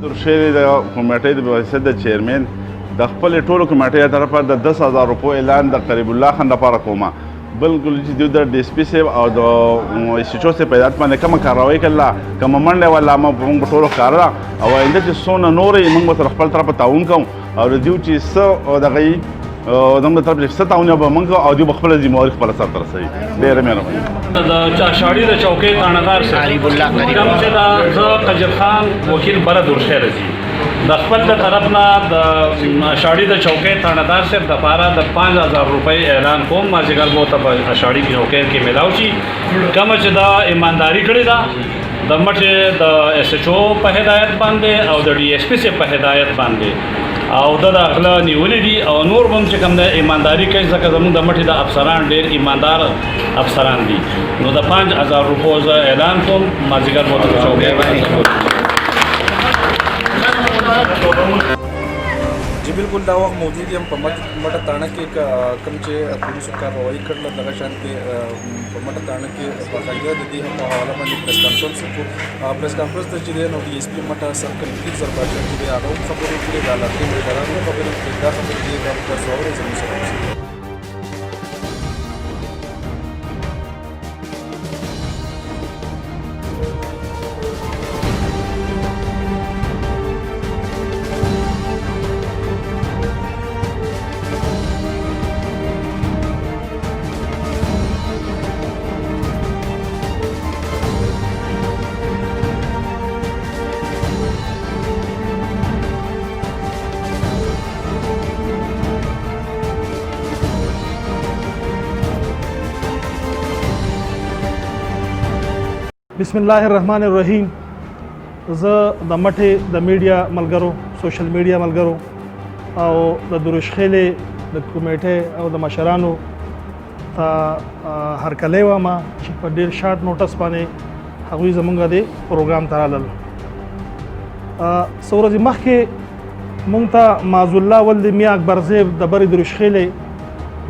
درشیری د کمیټې د واسطه د چیرمن د خپل ټولو کمیټې طرفه د 10,000 روپو اعلان د قریب الله خان لپاره کومه بلکل چې د ډي اس پي صاحب او د اس ایچ او صاحب په هدایت باندې کومه کاروایي کړله کومه منډه ولا موږ په ټولو ښکاره او آینده چې څونه نورې موږ به تر خپل طرفه تعاون کوو او د دوی چې څه دغه یي زموږ طرف چې څه تعاون به موږ او دوی به خپله ذمهواري خپله سرته رسوي. ډېره مهرباني. د چاشاړي د چوکۍ تاڼهدار صاحب کوم چې دا زه قجر خان وکیل بره درخیر ځي د خپل د طرف نه د اشاړي د چوکۍ تاڼهدار صاحب دپاره د 5,000 روپۍ اعلان کوم مازدیګر به ورته په اشاړي چوکۍ کې میلاو شي کومه چې دا ایمانداري کړې ده د مټې د اس ایچ او په هدایت باندې او د ډي اس پي صاحب په هدایت باندې او د غله نیولې دي او نور هم چې کوم د ایمانداري کوي ځکه زموږ د مټې د افسران ډېر ایماندار افسران دي نو د 5,000 روپو زه اعلان کوم مازدیګر به ورته چوکۍ जी बिल्कुल دا وخت موجود یم په مټه تاڼه کې کوم چې پولیسو کاروایي کړله دغه شانتې په مټه تاڼه کې باقاعده د دې هم په حواله باندې پریس کانفرنس وکړو پریس کانفرنس ته چې دی نو ډي اس پي مټه سرکل پیر زرباشن چې دی هغه هم خبرې کړې د علاقې مشرانو خبرې کړې دا خبرې چې دا تاسو اورئ زموږ سره اوسئ. بسم الله الرحمن الرحیم. زه د مټې د میډیا ملګرو سوشل میډیا ملګرو او د دروشخیلې د کمیټې او د مشرانو ته هرکلی وایم چې په ډېر شارټ نوټس باندې هغوی زموږ د پروګرام ته رالل. څو ورځې مخکې موږ ته معاذ الله ولد میا اکبر صاحب د برې دروشخیلې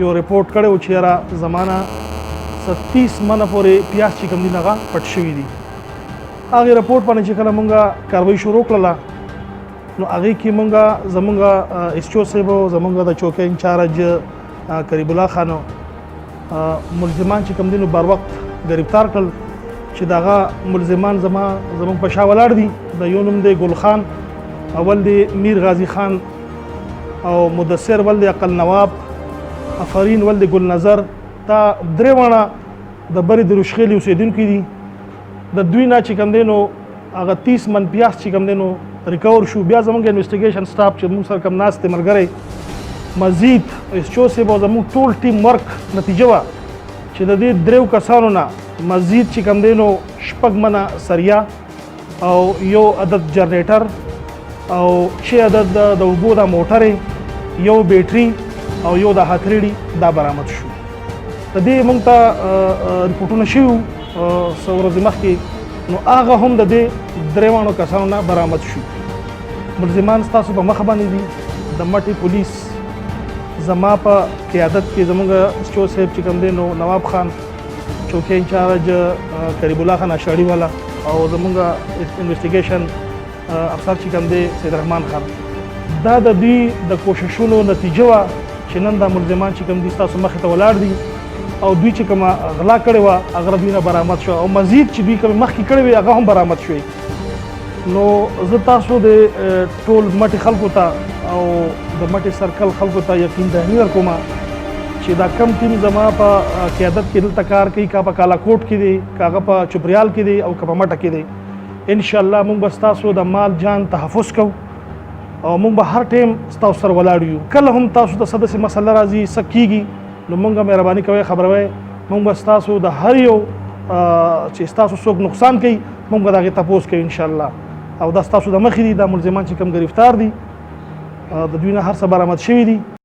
یو رپورټ کړی و چې یاره زمانه 30 منه پورې پیاز چې کوم دي هغه پټ شوي دي. هغې رپورټ باندې چې کله مونږ کاروایي شروع کړله نو هغې کې مونږ زمونږ اس ایچ او صاحب زمونږ د چوکۍ انچارج قریب الله خانو ملزمان چې کوم دي نو بر وخت ګرفتار کړل چې دغه ملزمان زمونږ په شا ولاړ دي. د یو نوم دی ګل خان اول دی میر غازی خان او مدثر ول دی عقل نواب افرین ول دی ګل نظر دا درې واړه د برې دروشخیلې اوسېدونکي دي. د دوی نه چې کوم دی نو هغه 30 من پیاز چې کوم دی نو ریکور شو. بیا زموږ انویسټیګیشن سټاف چې موږ سره کوم ناست دی ملګری مزید اس ایچ او صاحب او زموږ ټول ټیم ورک نتیجه وه چې د دې دریو کسانو نه مزید چې کوم دی نو 6 منه سریا او یو عدد جنریټر او 6 عدد د اوبو د موټرې یو بیټري او یو د هتریډي دا برآمد شو. د دې موږ ته رپورټونه شوي څو ورځې مخکې نو هغه هم د دې درې واړو کسانو نه برآمد شو. ملزمان ستاسو په مخه باندې دي. د مټې پولیس زما په قیادت کې زموږ اس ایچ او صاحب چې کوم دی نو نواب خان چوکۍ انچارج قریب الله خان اشاړي والا او زموږ انویسټیګیشن افسر چې کوم دی سید رحمان خان دا د دوی د کوششونو نتیجه وه چې نن دا ملزمان چې کوم دي ستاسو مخې ته ولاړ دي او دوی چې کومه غلا کړې وه هغه دوی نه برآمد شوه او مزید چې دوی کومې مخکې کړې وې هغه هم برآمد شوې. نو زه تاسو د ټول مټې خلکو ته او د مټې سرکل خلکو ته یقین دهني ورکوم چې دا کم ټیم زما په قیادت کې دلته کار کوي که په کالاکوټ کې دی که هغه په چپریال کې دی او که په مټه کې دی انشاءالله موږ به ستاسو د مال جان تحفظ کوو او موږ به هر ټیم ستاسو سره ولاړ یو. کله هم تاسو ته څه داسې مسله راځي څه کېږي نو مونږ مهرباني کوئ خبروئ مونږ به ستاسو د هر یو چې ستاسو څوک نقصان کوي مونږ به د هغې تپوس کوو انشاءالله. او دا ستاسو د مخې دي دا ملزمان چې کوم ګرفتار دي د دوی نه هر څه برآمد شوي دي.